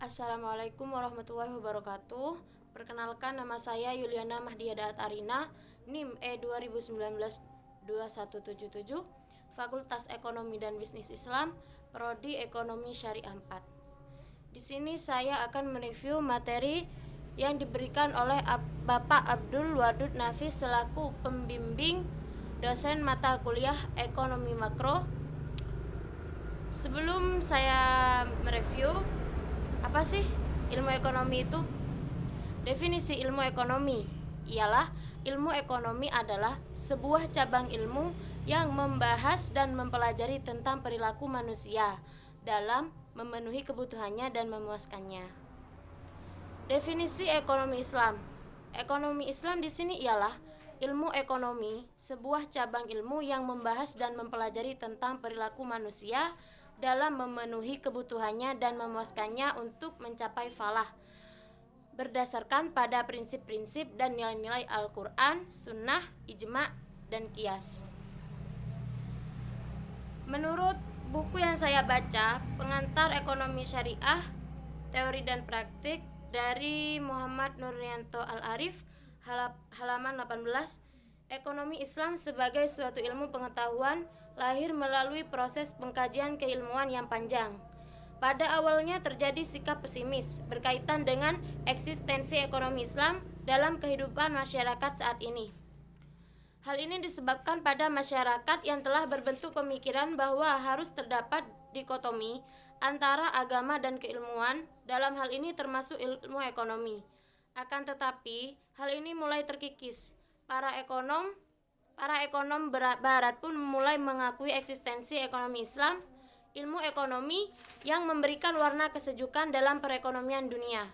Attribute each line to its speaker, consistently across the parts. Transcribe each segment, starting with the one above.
Speaker 1: Assalamualaikum warahmatullahi wabarakatuh. Perkenalkan, nama saya Yuliana Mahdia Daat Arina, NIM E2019-2177, Fakultas Ekonomi dan Bisnis Islam, Prodi Ekonomi Syariah 4. Di sini saya akan mereview materi yang diberikan oleh Bapak Abdul Wadud Nafis selaku pembimbing dosen mata kuliah Ekonomi Makro. Sebelum saya mereview, apa sih ilmu ekonomi itu? Definisi ilmu ekonomi ialah ilmu ekonomi adalah sebuah cabang ilmu yang membahas dan mempelajari tentang perilaku manusia dalam memenuhi kebutuhannya dan memuaskannya. Definisi ekonomi Islam. Ekonomi Islam di sini ialah ilmu ekonomi, sebuah cabang ilmu yang membahas dan mempelajari tentang perilaku manusia dalam memenuhi kebutuhannya dan memuaskannya untuk mencapai falah berdasarkan pada prinsip-prinsip dan nilai-nilai Al-Quran, Sunnah, Ijma, dan Qiyas. Menurut buku yang saya baca, Pengantar Ekonomi Syariah, Teori dan Praktik dari Muhammad Nuryanto Al-Arif, halaman 18, ekonomi Islam sebagai suatu ilmu pengetahuan lahir melalui proses pengkajian keilmuan yang panjang. Pada awalnya terjadi sikap pesimis berkaitan dengan eksistensi ekonomi Islam dalam kehidupan masyarakat saat ini. Hal ini disebabkan pada masyarakat yang telah berbentuk pemikiran bahwa harus terdapat dikotomi antara agama dan keilmuan, dalam hal ini termasuk ilmu ekonomi. Akan tetapi, hal ini mulai terkikis. Para ekonom barat pun mulai mengakui eksistensi ekonomi Islam, ilmu ekonomi yang memberikan warna kesejukan dalam perekonomian dunia.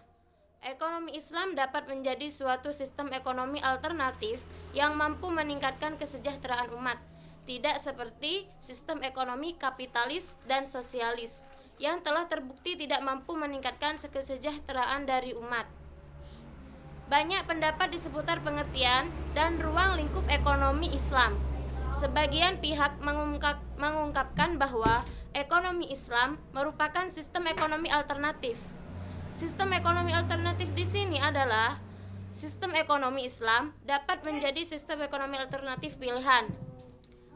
Speaker 1: Ekonomi Islam dapat menjadi suatu sistem ekonomi alternatif yang mampu meningkatkan kesejahteraan umat, tidak seperti sistem ekonomi kapitalis dan sosialis yang telah terbukti tidak mampu meningkatkan kesejahteraan dari umat. Banyak pendapat di seputar pengertian dan ruang lingkup ekonomi Islam. Sebagian pihak mengungkapkan bahwa ekonomi Islam merupakan sistem ekonomi alternatif. Sistem ekonomi alternatif di sini adalah sistem ekonomi Islam dapat menjadi sistem ekonomi alternatif pilihan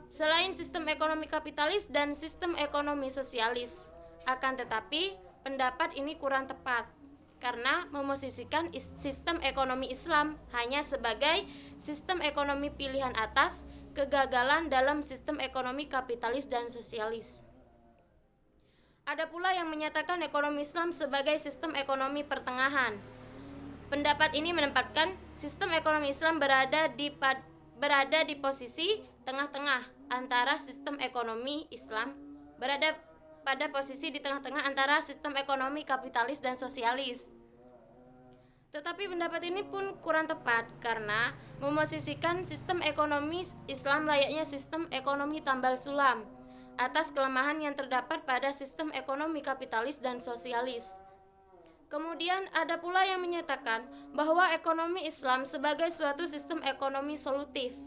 Speaker 1: selain sistem ekonomi kapitalis dan sistem ekonomi sosialis. Akan tetapi, pendapat ini kurang tepat karena memosisikan sistem ekonomi Islam hanya sebagai sistem ekonomi pilihan atas kegagalan dalam sistem ekonomi kapitalis dan sosialis. Ada pula yang menyatakan ekonomi Islam sebagai sistem ekonomi pertengahan. Pendapat ini menempatkan sistem ekonomi Islam berada di posisi tengah-tengah antara sistem ekonomi Islam pada posisi di tengah-tengah antara sistem ekonomi kapitalis dan sosialis. Tetapi pendapat ini pun kurang tepat karena memosisikan sistem ekonomi Islam layaknya sistem ekonomi tambal sulam atas kelemahan yang terdapat pada sistem ekonomi kapitalis dan sosialis. Kemudian ada pula yang menyatakan bahwa ekonomi Islam sebagai suatu sistem ekonomi solutif.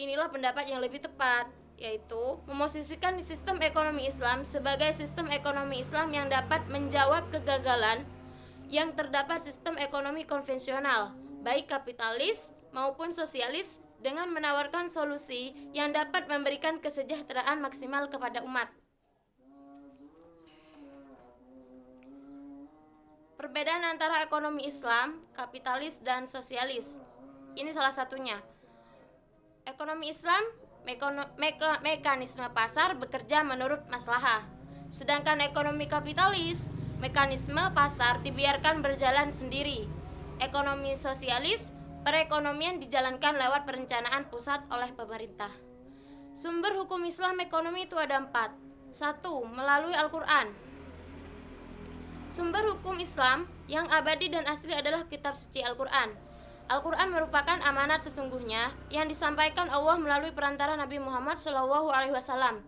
Speaker 1: Inilah pendapat yang lebih tepat, yaitu memosisikan sistem ekonomi Islam sebagai sistem ekonomi Islam yang dapat menjawab kegagalan yang terdapat sistem ekonomi konvensional, baik kapitalis maupun sosialis, dengan menawarkan solusi yang dapat memberikan kesejahteraan maksimal kepada umat. Perbedaan antara ekonomi Islam, kapitalis, dan sosialis. Ini salah satunya. Ekonomi Islam, mekanisme pasar bekerja menurut maslahah. Sedangkan ekonomi kapitalis, mekanisme pasar dibiarkan berjalan sendiri. Ekonomi sosialis, perekonomian dijalankan lewat perencanaan pusat oleh pemerintah. Sumber hukum Islam ekonomi itu ada 4. 1. Melalui Al-Quran. Sumber hukum Islam yang abadi dan asli adalah kitab suci Al-Quran. Al-Quran merupakan amanat sesungguhnya yang disampaikan Allah melalui perantara Nabi Muhammad SAW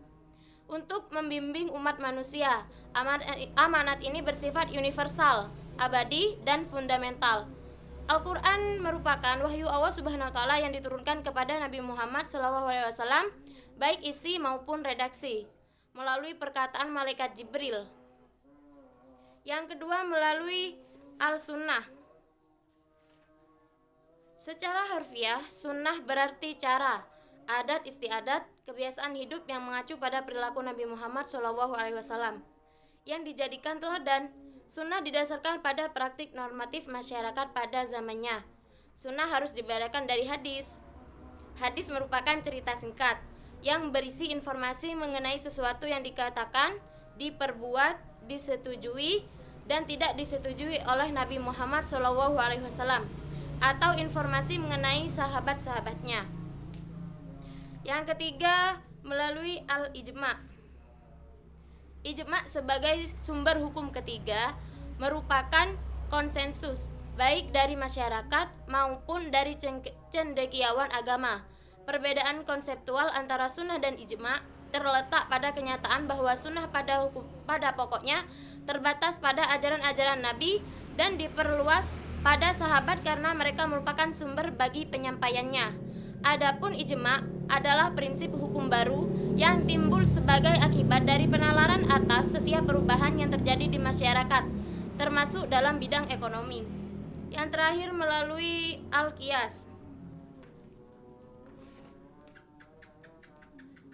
Speaker 1: untuk membimbing umat manusia. Amanat ini bersifat universal, abadi, dan fundamental. Al-Quran merupakan wahyu Allah Subhanahu wa Ta'ala yang diturunkan kepada Nabi Muhammad SAW, baik isi maupun redaksi, melalui perkataan malaikat Jibril. Yang kedua melalui al-sunnah. Secara harfiah, sunnah berarti cara, adat istiadat, kebiasaan hidup yang mengacu pada perilaku Nabi Muhammad SAW yang dijadikan teladan. Sunnah didasarkan pada praktik normatif masyarakat pada zamannya. Sunnah harus dibedakan dari hadis. Hadis merupakan cerita singkat yang berisi informasi mengenai sesuatu yang dikatakan, diperbuat, disetujui, dan tidak disetujui oleh Nabi Muhammad SAW, atau informasi mengenai sahabat-sahabatnya. Yang ketiga, melalui al-ijma'. Ijma' sebagai sumber hukum ketiga merupakan konsensus baik dari masyarakat maupun dari cendekiawan agama. Perbedaan konseptual antara sunnah dan ijma' terletak pada kenyataan bahwa sunnah pada pokoknya terbatas pada ajaran-ajaran Nabi dan diperluas pada sahabat karena mereka merupakan sumber bagi penyampaiannya. Adapun ijma' adalah prinsip hukum baru yang timbul sebagai akibat dari penalaran atas setiap perubahan yang terjadi di masyarakat, termasuk dalam bidang ekonomi. Yang terakhir melalui al-qiyas.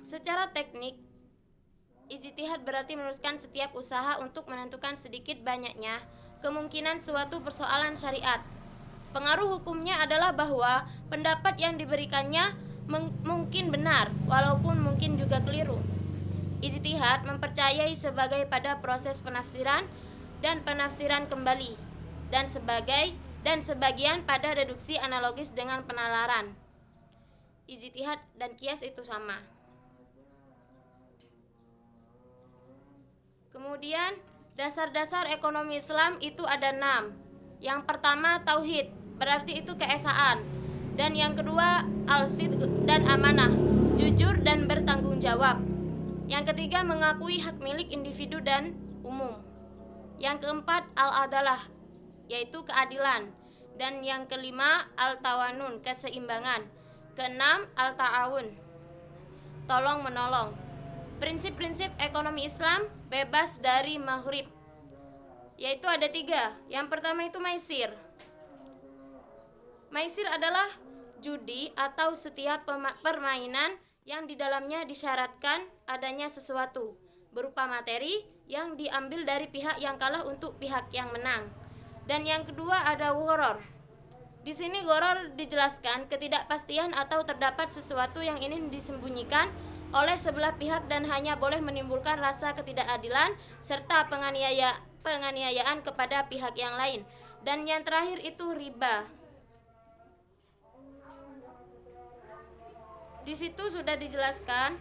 Speaker 1: Secara teknik, ijtihad berarti meneruskan setiap usaha untuk menentukan sedikit banyaknya kemungkinan suatu persoalan syariat. Pengaruh hukumnya adalah bahwa pendapat yang diberikannya mungkin benar, walaupun mungkin juga keliru. Ijtihad mempercayai sebagai pada proses penafsiran dan penafsiran kembali, dan sebagian pada deduksi analogis dengan penalaran. Ijtihad dan qiyas itu sama. Kemudian dasar-dasar ekonomi Islam itu ada 6. Yang pertama tauhid, berarti itu keesaan. Dan yang kedua al-sidq dan amanah, jujur dan bertanggung jawab. Yang ketiga mengakui hak milik individu dan umum. Yang keempat al-adalah, yaitu keadilan. Dan yang kelima al-tawanun, keseimbangan. Keenam al-ta'awun, tolong menolong. Prinsip-prinsip ekonomi Islam bebas dari maghrib, yaitu ada 3. Yang pertama itu maisir. Maisir adalah judi atau setiap permainan yang di dalamnya disyaratkan adanya sesuatu berupa materi yang diambil dari pihak yang kalah untuk pihak yang menang. Dan yang kedua ada gharar. Di sini gharar dijelaskan ketidakpastian atau terdapat sesuatu yang ingin disembunyikan oleh sebelah pihak dan hanya boleh menimbulkan rasa ketidakadilan serta penganiayaan kepada pihak yang lain. Dan yang terakhir itu riba. Di situ sudah dijelaskan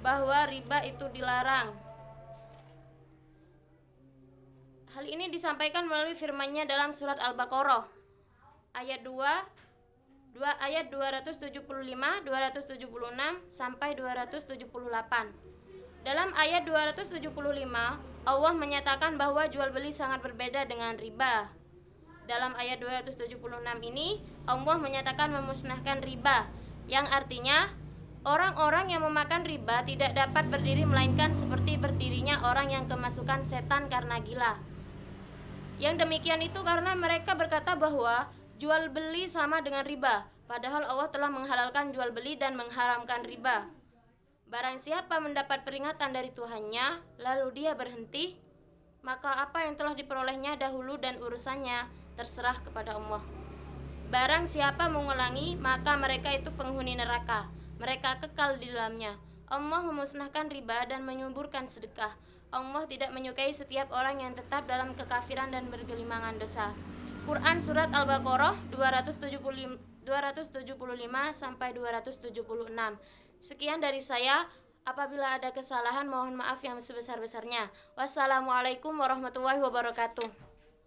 Speaker 1: bahwa riba itu dilarang. Hal ini disampaikan melalui firman-Nya dalam surat Al-Baqarah ayat 275, 276 sampai 278. Dalam ayat 275, Allah menyatakan bahwa jual beli sangat berbeda dengan riba. Dalam ayat 276 ini, Allah menyatakan memusnahkan riba, yang artinya orang-orang yang memakan riba tidak dapat berdiri melainkan seperti berdirinya orang yang kemasukan setan karena gila. Yang demikian itu karena mereka berkata bahwa jual beli sama dengan riba, padahal Allah telah menghalalkan jual beli dan mengharamkan riba. Barang siapa mendapat peringatan dari Tuhannya lalu dia berhenti, maka apa yang telah diperolehnya dahulu dan urusannya terserah kepada Allah. Barang siapa mengulangi, maka mereka itu penghuni neraka, mereka kekal di dalamnya. Allah memusnahkan riba dan menyuburkan sedekah. Allah tidak menyukai setiap orang yang tetap dalam kekafiran dan bergelimangan dosa. Quran Surat Al-Baqarah 275 sampai 276. Sekian dari saya. Apabila ada kesalahan mohon maaf yang sebesar-besarnya. Wassalamualaikum warahmatullahi wabarakatuh.